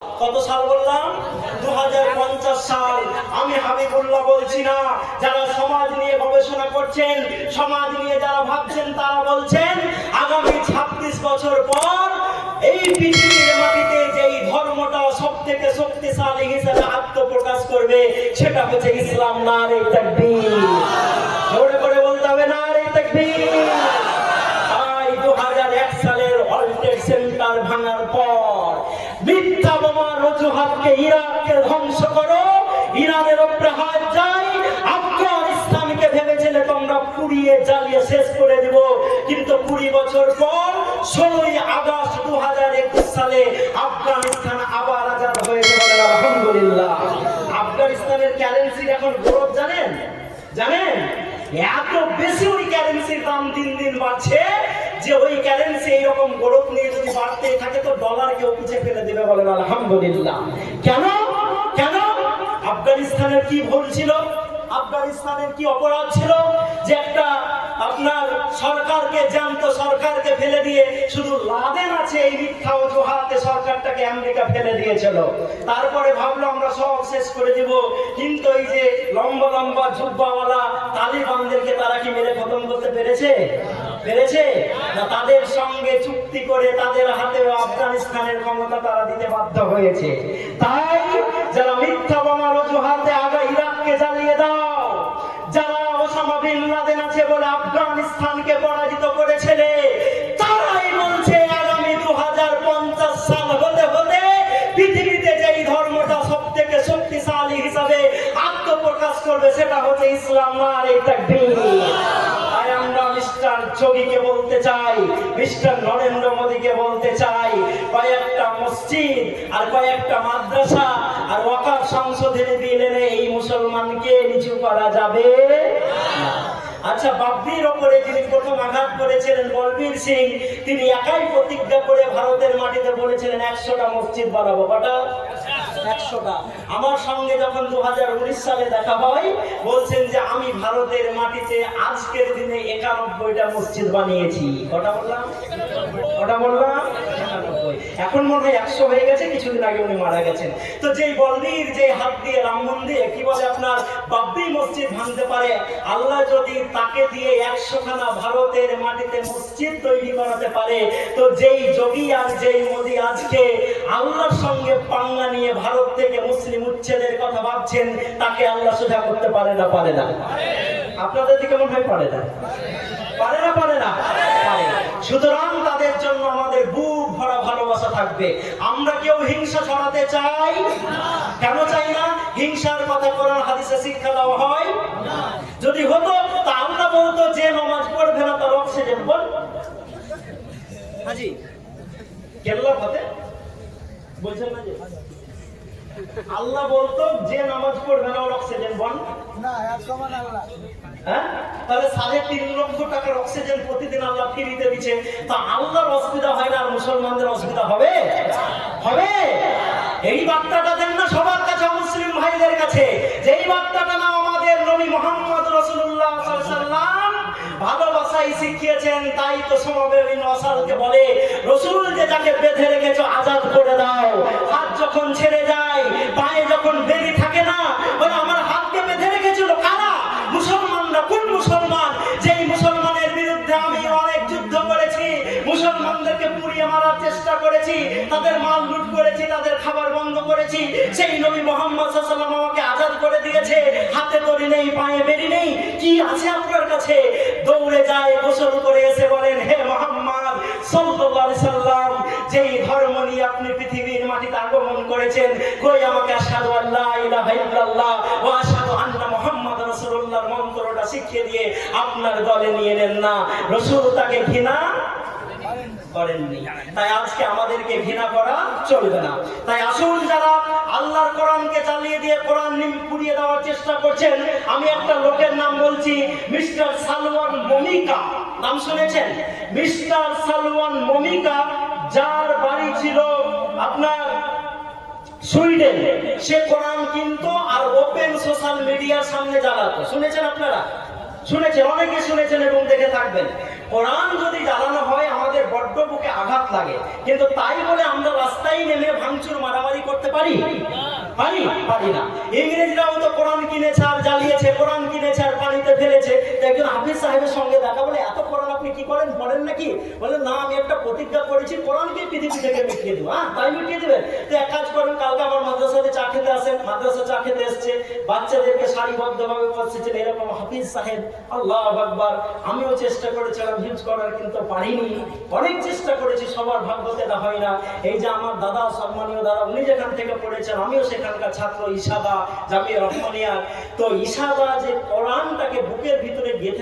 কত সাল বললাম? 2050 সাল। আমি হাবিবুল্লাহ বলছি না, যারা সমাজ নিয়ে গবেষণা করছেন, সমাজ নিয়ে যারা ভাবছেন, তারা বলছেন আগামী 26 বছর পর এই পৃথিবীর মাটিতে যেই ধর্মটা সবথেকে শক্তিশালী হিসেবে আত্মপ্রকাশ করবে সেটা হচ্ছে ইসলাম। নারে তাকবীর! জোরে করে বলতে হবে নারে তাকবীর! তাই 2001 সালের ওয়ার্ল্ড ট্রেড সেন্টার ভাঙার পর মিথ্যা বোমার অজুহাতকে ইরাককে ধ্বংস করো, ইরানের উপরে হাত যায়, আফগানিস্তানকে ভেবেছিলে তোমরা পুড়িয়ে জ্বালিয়ে শেষ করে দিব, কিন্তু 20 বছর পর 16ই আগস্ট 2021 সালে আফগানিস্তান আবার আজাদ হয়ে গেল। আলহামদুলিল্লাহ। আফগানিস্তানের কারেন্সির এখন গৌরব জানেন? জানেন এত বেশি ওই কারেন্সির দাম দিন দিন বাড়ছে যে ওই কারেন্সি এইরকম গৌরব নিয়ে যদি বাড়তে থাকে তো ডলারকে পিছে ফেলে দেবে। বলেন আলহামদুলিল্লাহ। কেন? কেন? আফগানিস্তানের কি ভুল ছিল? আফগানিস্তানের কি অপরাধ ছিল যে একটা আপনার সরকারকে জানতো, সরকারকে ফেলে দিয়ে শুধু লাদেন আছে এই মিথ্যা অজুহাতে সরকারটাকে আমেরিকা ফেলে দিয়েছিল। তারপরে ভাবলো আমরা সব শেষ করে দিব, কিন্তু এই যে লম্বা লম্বা জুব্বাওয়ালা তালিবানদেরকে তারা কি মেরে খতম করতে পেরেছে? পেরেছে না? তাদের সঙ্গে চুক্তি করে তাদের হাতে আফগানিস্তানের ক্ষমতা তারা দিতে বাধ্য হয়েছে। তাই যারা মিথ্যা বোমার অজুহাতে আগা ইরাককে জ্বালিয়ে দাও, যারা ওসামা বিন লাদেন আছে বলে আফগানিস্তানকে পরাজিত করেছিল, তারাই বলছে আগামী 2050 সাল হতে হতে পৃথিবীতে যেই ধর্মটা সবথেকে শক্তিশালী হিসাবে আত্মপ্রকাশ করবে সেটা হচ্ছে ইসলাম। নারে তাকবীর! তাই আমরা মিস্টার যোগীকে বলতে চাই, মিস্টার নরেন্দ্র মোদীকে বলতে চাই, কয়েকটা মসজিদ আর কয়েকটা মাদ্রাসা আর ওয়াকফ সংশোধনী বিল এনে এই মুসলমানকে নিচু করা যাবে না। আচ্ছা, বাবরির ওপরে যিনি প্রথম আঘাত করেছিলেন বলবীর সিং, তিনি একাই প্রতিজ্ঞা করে ভারতের মাটিতে বলেছিলেন 100টা মসজিদ বানাবো। কটা? 100টা। আমার সঙ্গে যখন 2019 সালে দেখা হয় বলছেন যে আমি ভারতের মাটিতে আজকের দিনে 91টা মসজিদ বানিয়েছি। কটা বললাম? কটা বললাম? 91। এখন মনে হয় 100 হয়ে গেছে, কিছুদিন আগে উনি মারা গেছেন। তো যেই বলবীর যে হাত দিয়ে রাম মন্দির কি বলে আপনার বাবরি মসজিদ ভাঙতে পারে, আল্লাহ যদি তাকে দিয়ে 100খানা ভারতের মাটিতে মসজিদ তৈরি করাতে পারে, তো যেই যোগী আর যেই মোদী আজকে আল্লাহর সঙ্গে পাঙ্গা নিয়ে ভারত থেকে মুসলিম উচ্ছেদের কথা ভাবছেন, তাকে আল্লাহ সোজা করতে পারে না? পারে না? আপনাদের দিকে মনে হয় পারে না? পারে না? পারে না? পারে। সুতরাং তাদের জন্য আমাদের বুক ভরা ভালোবাসা থাকবে। আমরা কেউ হিংসা ছড়াতে চাই না। কেন চাই না? হিংসার কথা কোরআন হাদিসে শিক্ষা দেওয়া হয় না। যদি হতো তা আমরা বলতো যে নামাজ পড়বে না তার অক্সিজেন বল হাজি কেল্লা ফতে বলছেন না যে আল্লাহ বলতো যে নামাজ পড়বে না ওর অক্সিজেন বল না। হ্যাঁ, তাহলে 3.5 লক্ষ টাকার অক্সিজেন প্রতিদিন আল্লাহ ফ্রিতে দিচ্ছে, তা আল্লাহর অসুবিধা হয় না আর মুসলমানদের অসুবিধা হবে? হবে? এই বার্তাটা দেন না সবার কাছে, মুসলিম ভাইদের কাছে, যেই বার্তাটা না আমাদের নবী মুহাম্মদ রাসূলুল্লাহ সাল্লাল্লাহু আলাইহি ওয়াসাল্লাম ভালোবাসাই শিখিয়েছেন। তাই তো সমাবেশী নসালকে বলে রাসূল যে যাকে বেঁধে রেখেছো আজাদ করে দাও। হাত যখন ছেড়ে যায়, পায়ে যখন বেরি থাকে না, বলে আমার হাতকে বেঁধে রেখেছিল কারা? মুসলমানরা। কোন মুসলমান? যেই মুসলমানের বিরুদ্ধে আমি অনেক যুদ্ধ করেছি, মুসলমানদেরকে পুড়িয়ে মারার চেষ্টা করেছি, তাদের মাল লুট করেছি, তাদের খাবার বন্ধ করেছি, সেই নবী মুহাম্মদ সাল্লাল্লাহু আলাইহি ওয়াসাল্লাম আমাকে আজাদ করে দিয়েছে। হাতে তরি নেই, পায়ে বেরি নেই, কি আছে আপনার কাছে? দৌড়ে যায়, গোসল করে এসে বলেন, হে মুহাম্মদ সাল্লাল্লাহু আলাইহি ওয়াসাল্লাম, যেই ধর্ম নিয়ে আপনি পৃথিবীর মাটিতে আগমন করেছেন, কই আমাকে আশহাদু আল্লা ইলাহা ইল্লাল্লাহ ওয়া আশহাদু আন্না মুহাম্মাদুর রাসূলুল্লাহর মন্ত্রটা শিখিয়ে দিয়ে আপনার দলে নিয়ে নেন না। রাসূল তাকে ঘৃণা করেননি। তাই আজকে আমাদেরকে ঘৃণা করা চলবে না। তাই আসুন, যারা আল্লাহর কোরআনকে চালিয়ে দিয়ে কোরআন পুড়িয়ে দেওয়ার চেষ্টা করছেন, আমি একটা লোকের নাম বলছি, মিস্টার সালওয়ান মমিকা। নাম শুনেছেন? মিস্টার সালওয়ান মমিকা, যার বাড়ি ছিল আপনার সুইডেন। সে কোরআন কিনতো আর ওপেন সোশ্যাল মিডিয়ার সামনে জ্বালাতো। শুনেছেন আপনারা? শুনেছেন, অনেকে শুনেছেন এবং দেখে থাকবেন। কোরআন যদি জ্বালানো হয় আমাদের বড্ড বুকে আঘাত লাগে, কিন্তু তাই বলে আমরা রাস্তায় নেমে ভাঙচুর মারামারি করতে পারি পারি না। ইংরেজরাও তো কোরআন কিনেছে আর জ্বালিয়েছে, কোরআন কিনেছে আর পানিতে ফেলেছে। তো একজন হাফিজ সাহেবের সঙ্গে দেখা, বলে এত কোরআন আপনি কি করেন, পড়েন নাকি? বলে না, আমি একটা প্রতিজ্ঞা করেছি কোরআনকে পৃথিবী থেকে মিটিয়ে দেবো। হ্যাঁ, তাই মিটিয়ে দেবেন? তো এক কাজ করেন, কালকে আমার মাদ্রাসাতে চা খেতে আসেন। মাদ্রাসা চা খেতে এসছে, বাচ্চাদেরকে সারিবদ্ধভাবে বসেছেন এরকম হাফিজ সাহেব। আল্লাহু আকবার। আমিও চেষ্টা করেছিলাম হিফজ করার, কিন্তু পারিনি। অনেক চেষ্টা করেছি, সবার ভাগ্যতে না হয় না। এই যে আমার দাদা, সম্মানীয় দাদা, উনি যেখান থেকে পড়েছেন, আমিও সেখানকার ছাত্র, ইশাদা জামিয়া রহমানিয়া। তো ইশাদা যে কোরআনটাকে বুকের ভিতরে গেঁথে